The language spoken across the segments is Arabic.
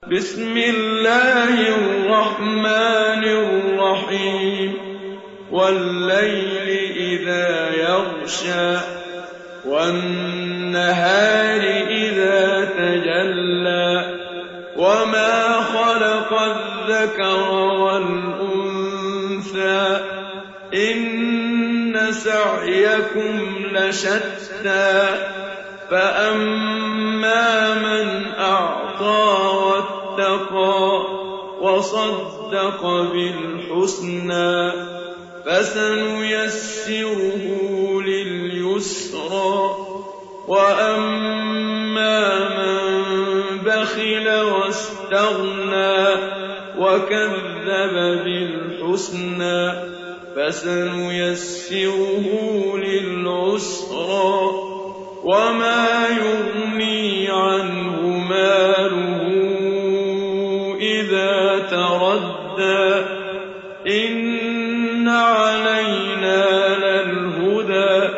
بسم الله الرحمن الرحيم والليل إذا يغشى والنهار إذا تجلى وما خلق الذكر والأنثى إن سعيكم لشتى فأما من أعطى واتقى وصدق بالحسنى فسنيسره لليسرى وأما من بخل واستغنى وكذب بالحسنى فسنيسره للعسرى وما يغني عنه ماله إذا تردى إن علينا للهدى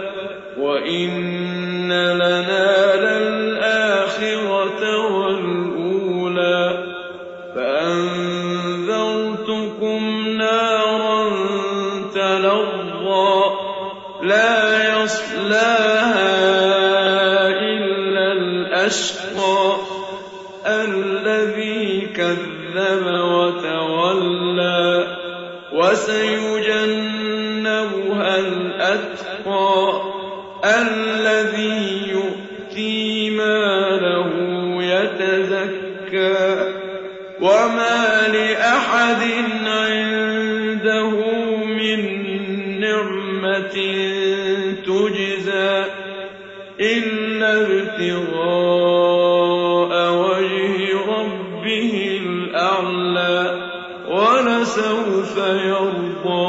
وإن لنا للآخرة والأولى فأنذرتكم نارا تلظى لا يصلاها الأشقى الذي كذب وتولى وسيجنبها الأتقى الذي يؤتي ماله يتزكى وما لأحد عنده من نعمة تجزى إلا ابتغاء وجه ربه الأعلى ولسوف يرضى